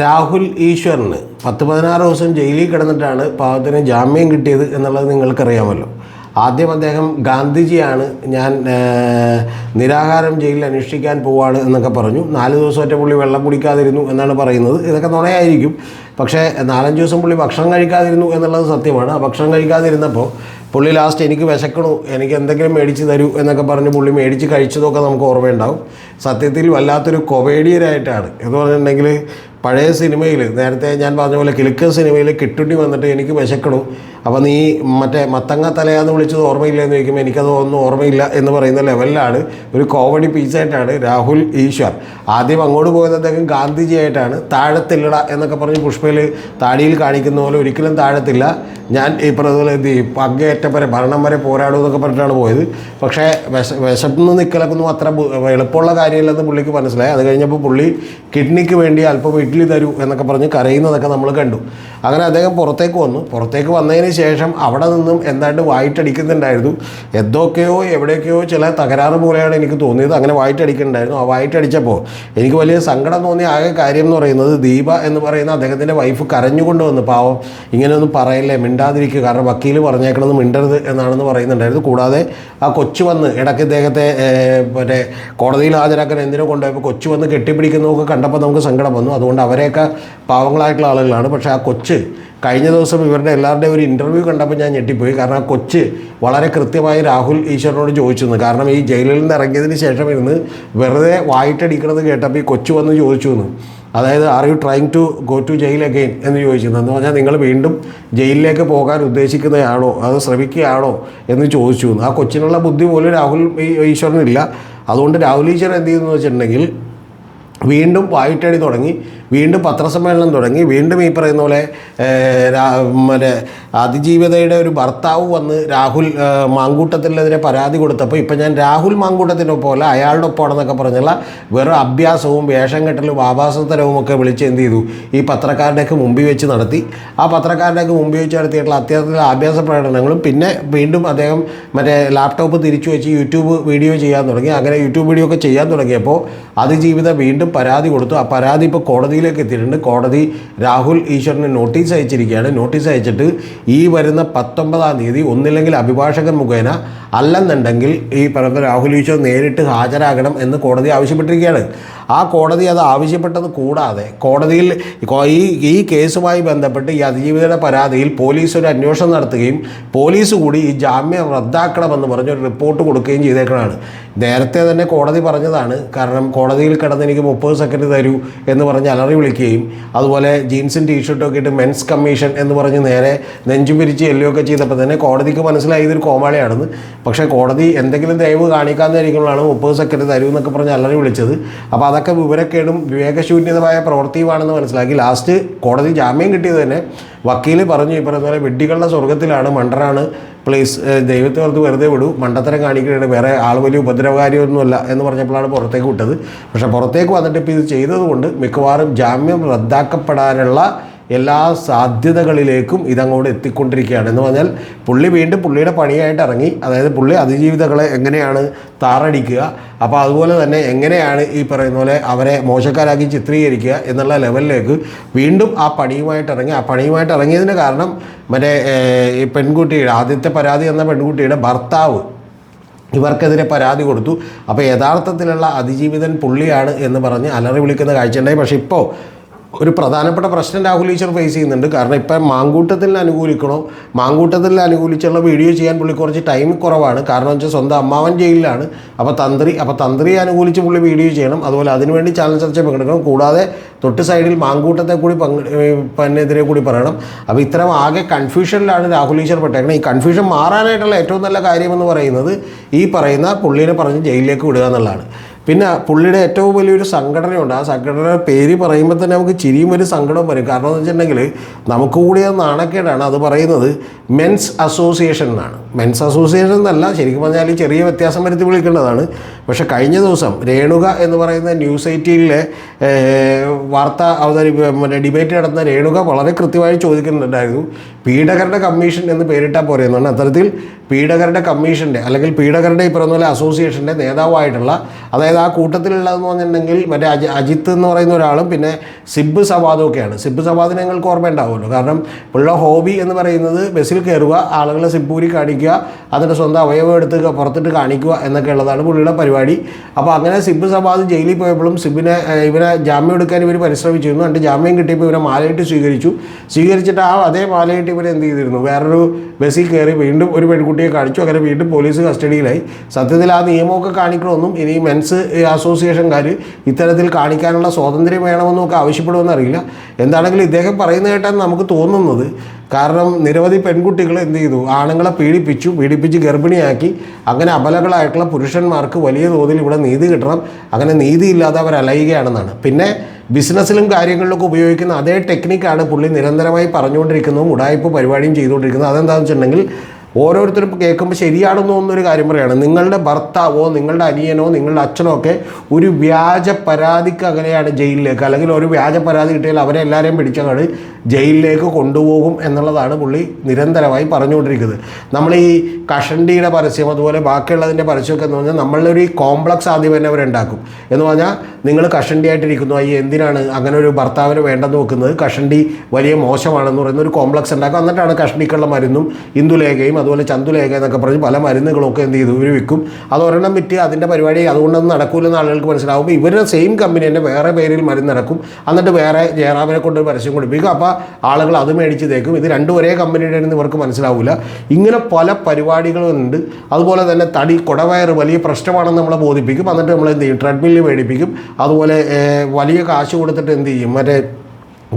രാഹുൽ ഈശ്വറിന് 10-16 ദിവസം ജയിലിൽ കിടന്നിട്ടാണ് പാവത്തിന് ജാമ്യം കിട്ടിയത് എന്നുള്ളത് നിങ്ങൾക്കറിയാമല്ലോ. ആദ്യം അദ്ദേഹം ഗാന്ധിജിയാണ്, ഞാൻ നിരാഹാരം ജയിലിൽ അനുഷ്ഠിക്കാൻ പോവാണ് എന്നൊക്കെ പറഞ്ഞു. 4 ദിവസമായിട്ട് പുള്ളി വെള്ളം കുടിക്കാതിരുന്നു എന്നാണ് പറയുന്നത്. ഇതൊക്കെ നുണയായിരിക്കും. പക്ഷേ 4-5 ദിവസം പുള്ളി ഭക്ഷണം കഴിക്കാതിരുന്നു എന്നുള്ളത് സത്യമാണ്. ആ ഭക്ഷണം കഴിക്കാതിരുന്നപ്പോൾ പുള്ളി ലാസ്റ്റ് എനിക്ക് വിശക്കണു, എനിക്ക് എന്തെങ്കിലും മേടിച്ച് തരൂ എന്നൊക്കെ പറഞ്ഞ് പുള്ളി മേടിച്ച് കഴിച്ചതൊക്കെ നമുക്ക് ഓർമ്മയുണ്ടാവും. സത്യത്തിൽ വല്ലാത്തൊരു കൊമേഡിയനായിട്ടാണ് എന്ന് പറഞ്ഞിട്ടുണ്ടെങ്കിൽ പഴയ സിനിമയിൽ നേരത്തെ ഞാൻ പറഞ്ഞ പോലെ കിലുക്ക സിനിമയിൽ കിട്ടുണ്ടി വന്നിട്ട് എനിക്ക് വിശക്കണു, അപ്പോൾ നീ മറ്റേ മത്തങ്ങ തലയാന്ന് വിളിച്ചത് ഓർമ്മയില്ല എന്ന് ചോദിക്കുമ്പോൾ എനിക്കത് ഒന്നും ഓർമ്മയില്ല എന്ന് പറയുന്ന ലെവലിലാണ്. ഒരു കോമഡി പീസായിട്ടാണ് രാഹുൽ ഈശ്വർ. ആദ്യം അങ്ങോട്ട് പോയത് അദ്ദേഹം ഗാന്ധിജിയായിട്ടാണ്. താഴത്തില്ലട എന്നൊക്കെ പറഞ്ഞ് പുഷ്പയിൽ താടിയിൽ കാണിക്കുന്ന പോലെ ഒരിക്കലും താഴത്തില്ല, ഞാൻ ഈ പറഞ്ഞതുപോലെ അങ്ങേയറ്റം വരെ ഭരണം വരെ പോരാടും എന്നൊക്കെ പറഞ്ഞിട്ടാണ് പോയത്. പക്ഷേ വിശന്ന് നിൽക്കലൊക്കെ ഒന്നും അത്ര എളുപ്പമുള്ള കാര്യമില്ലെന്ന് പുള്ളിക്ക് മനസ്സിലായി. അത് കഴിഞ്ഞപ്പോൾ പുള്ളി കിഡ്നിക്ക് വേണ്ടി അല്പം ഇഡ്ഡലി തരൂ എന്നൊക്കെ പറഞ്ഞ് കരയുന്നതൊക്കെ നമ്മൾ കണ്ടു. അങ്ങനെ അദ്ദേഹം പുറത്തേക്ക് വന്നു. പുറത്തേക്ക് വന്നതിന് ശേഷം അവിടെ നിന്നും എന്താണ്ട് വായിട്ടടിക്കുന്നുണ്ടായിരുന്നു. എന്തൊക്കെയോ എവിടെയൊക്കെയോ ചില തകരാറ് പോലെയാണ് എനിക്ക് തോന്നിയത്. അങ്ങനെ വായിട്ടടിക്കുന്നുണ്ടായിരുന്നു. ആ വായിട്ടടിച്ചപ്പോൾ എനിക്ക് വലിയ സങ്കടം തോന്നിയ ആകെ കാര്യം എന്ന് പറയുന്നത്, ദീപ എന്ന് പറയുന്ന അദ്ദേഹത്തിൻ്റെ വൈഫ് കരഞ്ഞുകൊണ്ട് വന്നു. പാവം ഇങ്ങനെയൊന്നും പറയല്ലേ, മിണ്ടാതിരിക്കുക, കാരണം വക്കീൽ പറഞ്ഞേക്കണമെന്ന് മിണ്ടരുത് എന്നാണെന്ന് പറയുന്നുണ്ടായിരുന്നു. കൂടാതെ ആ കൊച്ചു വന്ന് ഇടയ്ക്ക് ഇദ്ദേഹത്തെ മറ്റേ കോടതിയിൽ ഹാജരാക്കാൻ എന്തിനോ കൊണ്ടുപോയപ്പോൾ കൊച്ചു വന്ന് കെട്ടിപ്പിടിക്കുന്നതൊക്കെ കണ്ടപ്പോൾ നമുക്ക് സങ്കടം വന്നു. അതുകൊണ്ട് അവരെയൊക്കെ പാവങ്ങളായിട്ടുള്ള ആളുകളാണ്. പക്ഷേ ആ കൊച്ച് കഴിഞ്ഞ ദിവസം ഇവരുടെ എല്ലാവരുടെയും ഒരു ഇൻ്റർവ്യൂ കണ്ടപ്പോൾ ഞാൻ ഞെട്ടിപ്പോയി. കാരണം ആ കൊച്ച് വളരെ കൃത്യമായി രാഹുൽ ഈശ്വറിനോട് ചോദിച്ചു. കാരണം ഈ ജയിലിൽ നിന്ന് ഇറങ്ങിയതിന് ശേഷം ഇരുന്ന് വെറുതെ വായിട്ടടിക്കണത് കേട്ടപ്പോൾ ഈ കൊച്ചു വന്ന് ചോദിച്ചു എന്ന്, അതായത് are you trying to go to jail again എന്ന് ചോദിച്ചിരുന്നു. എന്ന് പറഞ്ഞാൽ നിങ്ങൾ വീണ്ടും ജയിലിലേക്ക് പോകാൻ ഉദ്ദേശിക്കുന്നതാണോ, അത് ശ്രമിക്കുകയാണോ എന്ന് ചോദിച്ചു. ആ കൊച്ചിനുള്ള ബുദ്ധി പോലും രാഹുൽ ഈശ്വറിനില്ല. അതുകൊണ്ട് രാഹുൽ ഈശ്വർ എന്ത് ചെയ്യുന്നു വെച്ചിട്ടുണ്ടെങ്കിൽ വീണ്ടും വായിട്ടടി തുടങ്ങി, വീണ്ടും പത്രസമ്മേളനം തുടങ്ങി, വീണ്ടും ഈ പറയുന്ന പോലെ മറ്റേ അതിജീവിതയുടെ ഒരു ഭർത്താവ് വന്ന് രാഹുൽ മാങ്കൂട്ടത്തിനെതിരെ പരാതി കൊടുത്തപ്പോൾ ഇപ്പം ഞാൻ രാഹുൽ മാങ്കൂട്ടത്തിനൊപ്പം അല്ല അയാളുടെ ഒപ്പമാണെന്നൊക്കെ പറഞ്ഞുള്ള വെറും അഭ്യാസവും വേഷം കെട്ടലും ആഭാസത്തരവും ഒക്കെ വിളിച്ച് എന്ത് ചെയ്തു, ഈ പത്രക്കാരുടെയൊക്കെ മുമ്പിൽ വെച്ച് നടത്തി. ആ പത്രക്കാരുടെയൊക്കെ മുമ്പിൽ വെച്ച് നടത്തിയിട്ടുള്ള അത്യാവശ്യത്തിലുള്ള ആഭ്യാസ പ്രകടനങ്ങളും പിന്നെ വീണ്ടും അദ്ദേഹം മറ്റേ ലാപ്ടോപ്പ് തിരിച്ചു വെച്ച് യൂട്യൂബ് വീഡിയോ ചെയ്യാൻ തുടങ്ങി. അങ്ങനെ യൂട്യൂബ് വീഡിയോ ഒക്കെ ചെയ്യാൻ തുടങ്ങിയപ്പോൾ അതിജീവിത വീണ്ടും പരാതി കൊടുത്തു. ആ പരാതി ഇപ്പോൾ കോടതിയിലേക്ക് എത്തിയിട്ടുണ്ട്. കോടതി രാഹുൽ ഈശ്വറിന് നോട്ടീസ് അയച്ചിരിക്കുകയാണ്. നോട്ടീസ് അയച്ചിട്ട് ഈ വരുന്ന 19-ാം തീയതി ഒന്നില്ലെങ്കിൽ അഭിഭാഷകൻ മുഖേന അല്ലെന്നുണ്ടെങ്കിൽ ഈ പറയുന്ന രാഹുൽ ഈശ്വർ നേരിട്ട് ഹാജരാകണം എന്ന് കോടതി ആവശ്യപ്പെട്ടിരിക്കുകയാണ്. ആ കോടതി അത് ആവശ്യപ്പെട്ടത് കൂടാതെ കോടതിയിൽ ഈ കേസുമായി ബന്ധപ്പെട്ട് ഈ അതിജീവിതയുടെ പരാതിയിൽ പോലീസ് ഒരു അന്വേഷണം നടത്തുകയും പോലീസ് കൂടി ഈ ജാമ്യം റദ്ദാക്കണമെന്ന് പറഞ്ഞൊരു റിപ്പോർട്ട് കൊടുക്കുകയും ചെയ്തേക്കണതാണ്. നേരത്തെ തന്നെ കോടതി പറഞ്ഞതാണ്. കാരണം കോടതിയിൽ കിടന്ന് എനിക്ക് 30 സെക്കൻഡ് തരൂ എന്ന് പറഞ്ഞ് അലറി വിളിക്കുകയും അതുപോലെ ജീൻസും ടീഷർട്ടും ഇട്ട് മെൻസ് കമ്മീഷൻ എന്ന് പറഞ്ഞ് നേരെ നെഞ്ചും പിരിച്ച് എല്ലുമൊക്കെ ചെയ്തപ്പോൾ തന്നെ കോടതിക്ക് മനസ്സിലായി ഇതൊരു കോമാളിയാണെന്ന്. പക്ഷേ കോടതി എന്തെങ്കിലും ദയവ് കാണിക്കാമെന്നായിരിക്കുമ്പോഴാണ് 30 സെക്കൻഡ് തരൂ എന്നൊക്കെ പറഞ്ഞ് അലറി വിളിച്ചത്. അപ്പോൾ അതൊക്കെ വിവരക്കേടും വിവേകശൂന്യതമായ പ്രവൃത്തിയുമാണെന്ന് മനസ്സിലാക്കി ലാസ്റ്റ് കോടതി ജാമ്യം കിട്ടിയത് തന്നെ വക്കീൽ പറഞ്ഞു, ഈ പറയുന്ന പോലെ വെഡ്ഡികളുടെ സ്വർഗത്തിലാണ്, മണ്ടറാണ്, പ്ലീസ് ദൈവത്തെ ഓർത്ത് വെറുതെ വിടൂ, മണ്ടത്തരം കാണിക്കുകയാണ്, വേറെ ആൾ വലിയ ഉപദ്രവകാരിയൊന്നുമല്ല എന്ന് പറഞ്ഞപ്പോഴാണ് പുറത്തേക്ക് വിട്ടത്. പക്ഷേ പുറത്തേക്ക് വന്നിട്ട് ഇപ്പോൾ ഇത് ചെയ്തതുകൊണ്ട് മിക്കവാറും ജാമ്യം റദ്ദാക്കപ്പെടാനുള്ള എല്ലാ സാധ്യതകളിലേക്കും ഇതങ്ങോട്ട് എത്തിക്കൊണ്ടിരിക്കുകയാണ്. എന്ന് പറഞ്ഞാൽ പുള്ളി വീണ്ടും പുള്ളിയുടെ പണിയായിട്ട് ഇറങ്ങി. അതായത് പുള്ളി അതിജീവിതകളെ എങ്ങനെയാണ് താറടിക്കുക, അപ്പോൾ അതുപോലെ തന്നെ എങ്ങനെയാണ് ഈ പറയുന്ന പോലെ അവരെ മോശക്കാരാക്കി ചിത്രീകരിക്കുക എന്നുള്ള ലെവലിലേക്ക് വീണ്ടും ആ പണിയുമായിട്ട് ഇറങ്ങി. ആ പണിയുമായിട്ട് ഇറങ്ങിയതിന് കാരണം മറ്റേ ഈ പെൺകുട്ടിയുടെ ആദ്യത്തെ പരാതി എന്ന പെൺകുട്ടിയുടെ ഭർത്താവ് ഇവർക്കെതിരെ പരാതി കൊടുത്തു. അപ്പോൾ യഥാർത്ഥത്തിലുള്ള അതിജീവിതൻ പുള്ളിയാണ് എന്ന് പറഞ്ഞ് അലറി വിളിക്കുന്ന കാഴ്ചയുണ്ടായി. പക്ഷേ ഇപ്പോൾ ഒരു പ്രധാനപ്പെട്ട പ്രശ്നം രാഹുൽ ഈശ്വർ ഫേസ് ചെയ്യുന്നുണ്ട്. കാരണം ഇപ്പം മാങ്കൂട്ടത്തിൽ അനുകൂലിക്കണോ, മാങ്കൂട്ടത്തിൽ അനുകൂലിച്ചുള്ള വീഡിയോ ചെയ്യാൻ പുള്ളി കുറച്ച് ടൈം കുറവാണ്. കാരണം വെച്ചാൽ സ്വന്തം അമ്മാവൻ ജയിലിലാണ്. അപ്പോൾ തന്ത്രിയെ അനുകൂലിച്ച് പുള്ളി വീഡിയോ ചെയ്യണം. അതുപോലെ അതിനുവേണ്ടി ചാനൽ ചർച്ച പങ്കെടുക്കണം. കൂടാതെ തൊട്ട് സൈഡിൽ മാങ്കൂട്ടത്തെ കൂടി എതിരെ കൂടി പറയണം. അപ്പോൾ ഇത്തരം ആകെ കൺഫ്യൂഷനിലാണ് രാഹുൽ ഈശ്വർ പെട്ടേക്കണം. ഈ കൺഫ്യൂഷൻ മാറാനായിട്ടുള്ള ഏറ്റവും നല്ല കാര്യമെന്ന് പറയുന്നത് ഈ പറയുന്ന പുള്ളിനെ പറഞ്ഞ് ജയിലിലേക്ക് വിടുക എന്നുള്ളതാണ്. പിന്നെ പുള്ളിയുടെ ഏറ്റവും വലിയൊരു സംഘടനയുണ്ട്. ആ സംഘടനയുടെ പേര് പറയുമ്പോൾ തന്നെ നമുക്ക് ചിരിയും ഒരു സങ്കടവും വരും. കാരണം എന്ന് വെച്ചിട്ടുണ്ടെങ്കിൽ നമുക്ക് കൂടി അത് നാണക്കേടാണ്. അത് പറയുന്നത് മെൻസ് അസോസിയേഷൻ എന്നാണ്. മെൻസ് അസോസിയേഷൻ എന്നല്ല, ശരിക്കും പറഞ്ഞാൽ ചെറിയ വ്യത്യാസം വരുത്തി വിളിക്കേണ്ടതാണ്. പക്ഷേ കഴിഞ്ഞ ദിവസം രേണുക എന്ന് പറയുന്ന ന്യൂസ് 18-ലെ വാർത്ത മറ്റേ ഡിബേറ്റ് നടത്തുന്ന രേണുക വളരെ കൃത്യമായി ചോദിക്കുന്നുണ്ടായിരുന്നു, പീഡകരുടെ കമ്മീഷൻ എന്ന് പേരിട്ടാൽ പോരെയെന്നാണ്. അത്തരത്തിൽ പീഡകരുടെ കമ്മീഷൻ്റെ അല്ലെങ്കിൽ പീഡകരുടെ ഈ പറഞ്ഞ പോലെ അസോസിയേഷൻ്റെ നേതാവായിട്ടുള്ള, അതായത് അതായത് ആ കൂട്ടത്തിലുള്ളതെന്ന് പറഞ്ഞിട്ടുണ്ടെങ്കിൽ മറ്റേ അജിത്ത് എന്ന് പറയുന്ന ഒരാളും പിന്നെ സിബ് സവാദും ഒക്കെയാണ്. സിബ് സവാദിനെ നിങ്ങൾക്ക് ഓർമ്മ ഉണ്ടാവുമല്ലോ. കാരണം പുള്ളിയുടെ ഹോബി എന്ന് പറയുന്നത് ബസ്സിൽ കയറുക, ആളുകളെ സിബൂരി കാണിക്കുക, അതിൻ്റെ സ്വന്തം അവയവം എടുത്ത് പുറത്തിട്ട് കാണിക്കുക എന്നൊക്കെ ഉള്ളതാണ് പുള്ളിയുടെ പരിപാടി. അപ്പോൾ അങ്ങനെ സിബ് സവാദ് ജയിലിൽ പോയപ്പോഴും ഇവനെ ജാമ്യം എടുക്കാൻ ഇവർ പരിശ്രമിച്ചിരുന്നു. എന്നിട്ട് ജാമ്യം കിട്ടിയപ്പോൾ ഇവരെ മാലയിട്ട് സ്വീകരിച്ചിട്ട് അതേ മാലയിട്ട് ഇവർ എന്ത് ചെയ്തിരുന്നു, വേറൊരു ബസ്സിൽ കയറി വീണ്ടും ഒരു പെൺകുട്ടിയെ കാണിച്ചു. അങ്ങനെ വീണ്ടും പോലീസ് കസ്റ്റഡിയിലായി. സത്യത്തിൽ ആ നിയമമൊക്കെ കാണിക്കണമെന്നും ഇനി മെൻസ് അസോസിയേഷൻകാർ ഇത്തരത്തിൽ കാണിക്കാനുള്ള സ്വാതന്ത്ര്യം വേണമെന്നൊക്കെ ആവശ്യപ്പെടുമെന്ന് അറിയില്ല. എന്താണെങ്കിലും ഇദ്ദേഹം പറയുന്ന കേട്ടാൽ നമുക്ക് തോന്നുന്നത്, കാരണം നിരവധി പെൺകുട്ടികൾ എന്ത് ചെയ്തു, ആണുങ്ങളെ പീഡിപ്പിച്ച് ഗർഭിണിയാക്കി. അങ്ങനെ അബലകളായിട്ടുള്ള പുരുഷന്മാർക്ക് വലിയ തോതിൽ ഇവിടെ നീതി കിട്ടണം. അങ്ങനെ നീതിയില്ലാതെ അവർ അലയുകയാണെന്നാണ്. പിന്നെ ബിസിനസ്സിലും കാര്യങ്ങളിലൊക്കെ ഉപയോഗിക്കുന്ന അതേ ടെക്നിക്കാണ് പുള്ളി നിരന്തരമായി പറഞ്ഞുകൊണ്ടിരിക്കുന്നതും ഉടായ്പ പരിപാടിയും ചെയ്തുകൊണ്ടിരിക്കുന്നത്. അതെന്താണെന്ന് വെച്ചിട്ടുണ്ടെങ്കിൽ ഓരോരുത്തരും കേൾക്കുമ്പോൾ ശരിയാണെന്ന് തോന്നുന്നൊരു കാര്യം പറയുകയാണ്. നിങ്ങളുടെ ഭർത്താവോ നിങ്ങളുടെ അനിയനോ നിങ്ങളുടെ അച്ഛനോ ഒക്കെ ഒരു വ്യാജ പരാതിക്ക് അകലെയാണ് ജയിലിലേക്ക്, അല്ലെങ്കിൽ ഒരു വ്യാജ പരാതി കിട്ടിയാൽ അവരെ എല്ലാവരെയും പിടിച്ചങ്ങോട്ട് ജയിലിലേക്ക് കൊണ്ടുപോകും എന്നുള്ളതാണ് പുള്ളി നിരന്തരമായി പറഞ്ഞുകൊണ്ടിരിക്കുന്നത്. നമ്മൾ ഈ കഷണ്ടിയുടെ പരസ്യം അതുപോലെ ബാക്കിയുള്ളതിൻ്റെ പരസ്യമൊക്കെ എന്ന് പറഞ്ഞാൽ നമ്മളൊരു കോംപ്ലക്സ് ആദ്യം തന്നെ അവരുണ്ടാക്കും. എന്ന് പറഞ്ഞാൽ നിങ്ങൾ കഷണ്ടിയായിട്ടിരിക്കുന്നു, എന്തിനാണ് അങ്ങനെ ഒരു ഭർത്താവിന് വേണ്ടെന്ന് നോക്കുന്നത്, കഷണ്ടി വലിയ മോശമാണെന്ന് പറയുന്ന ഒരു കോംപ്ലക്സ് ഉണ്ടാക്കും. എന്നിട്ടാണ് കഷണ്ടിക്കുള്ള മരുന്നും ഇന്ദുലേഖയും അതുപോലെ ചന്തുലേഖ എന്നൊക്കെ പറഞ്ഞ് പല മരുന്നുകളൊക്കെ എന്ത് ചെയ്തു ഇവർ വിൽക്കും. അത് ഒരെണ്ണം വിറ്റ് അതിൻ്റെ പരിപാടി അതുകൊണ്ടൊന്നും നടക്കൂലെന്ന് ആളുകൾക്ക് മനസ്സിലാകുമ്പോൾ ഇവരുടെ സെയിം കമ്പനി തന്നെ വേറെ പേരിൽ മരുന്ന് ഇറക്കും. എന്നിട്ട് വേറെ ജയറാമിനെ കൊണ്ട് പരസ്യം കൊടുപ്പിക്കും. അപ്പോൾ ആളുകൾ അത് മേടിച്ച് തേക്കും. ഇത് രണ്ടും ഒരേ കമ്പനിയുടെ ആണെന്ന് ഇവർക്ക് മനസ്സിലാവില്ല. ഇങ്ങനെ പല പരിപാടികളുണ്ട്. അതുപോലെ തന്നെ കുടവയറ് വലിയ പ്രശ്നമാണെന്ന് നമ്മളെ ബോധിപ്പിക്കും. എന്നിട്ട് നമ്മൾ എന്ത് ചെയ്യും, ട്രെഡ്മില്ല് മേടിപ്പിക്കും. അതുപോലെ വലിയ കാശ് കൊടുത്തിട്ട് എന്ത് ചെയ്യും, മറ്റേ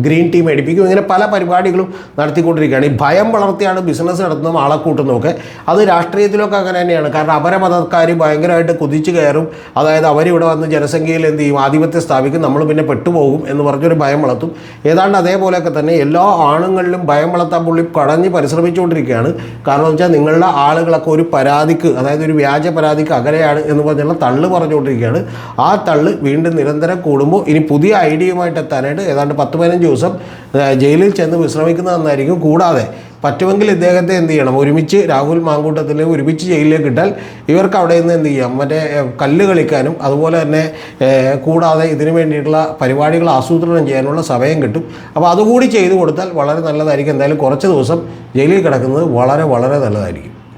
ഗ്രീൻ ടീ മേടിപ്പിക്കും. ഇങ്ങനെ പല പരിപാടികളും നടത്തിക്കൊണ്ടിരിക്കുകയാണ്. ഈ ഭയം വളർത്തിയാണ് ബിസിനസ് നടത്തുന്നതും ആളെ കൂട്ടുന്നതൊക്കെ. അത് രാഷ്ട്രീയത്തിലൊക്കെ അങ്ങനെ തന്നെയാണ്. കാരണം അപരമതക്കാർ ഭയങ്കരമായിട്ട് കുതിച്ചു കയറും. അതായത് അവരിവിടെ വന്ന് ജനസംഖ്യയിൽ എന്ത് ചെയ്യും, ആധിപത്യം സ്ഥാപിക്കും, നമ്മൾ പിന്നെ പെട്ടുപോകും എന്ന് പറഞ്ഞൊരു ഭയം വളർത്തും. ഏതാണ്ട് അതേപോലെയൊക്കെ തന്നെ എല്ലാ ആണുങ്ങളിലും ഭയം വളർത്താൻ പുള്ളി കടഞ്ഞ് പരിശ്രമിച്ചുകൊണ്ടിരിക്കുകയാണ്. കാരണം എന്ന് വെച്ചാൽ നിങ്ങളുടെ ആളുകളൊക്കെ ഒരു പരാതിക്ക്, അതായത് ഒരു വ്യാജ പരാതിക്ക് അകലെയാണ് എന്ന് പറഞ്ഞുള്ള തള്ള് പറഞ്ഞുകൊണ്ടിരിക്കുകയാണ്. ആ തള്ള് വീണ്ടും നിരന്തരം കൂടുമ്പോൾ ഇനി പുതിയ ഐഡിയയുമായിട്ട് എത്താനായിട്ട് ഏതാണ്ട് 10-15 ദിവസം ജയിലിൽ ചെന്ന് വിശ്രമിക്കുന്നത് നന്നായിരിക്കും. കൂടാതെ പറ്റുമെങ്കിൽ ഇദ്ദേഹത്തെ എന്ത് ചെയ്യണം, ഒരുമിച്ച് രാഹുൽ മാങ്കൂട്ടത്തിൽ ഒരുമിച്ച് ജയിലിലേക്ക് ഇട്ടാൽ ഇവർക്ക് അവിടെ നിന്ന് എന്ത് ചെയ്യാം, മറ്റേ കല്ല് കളിക്കാനും അതുപോലെ തന്നെ കൂടാതെ ഇതിനു വേണ്ടിയിട്ടുള്ള പരിപാടികൾ ആസൂത്രണം ചെയ്യാനുള്ള സമയം കിട്ടും. അപ്പോൾ അതുകൂടി ചെയ്തു കൊടുത്താൽ വളരെ നല്ലതായിരിക്കും. എന്തായാലും കുറച്ച് ദിവസം ജയിലിൽ കിടക്കുന്നത് വളരെ വളരെ നല്ലതായിരിക്കും.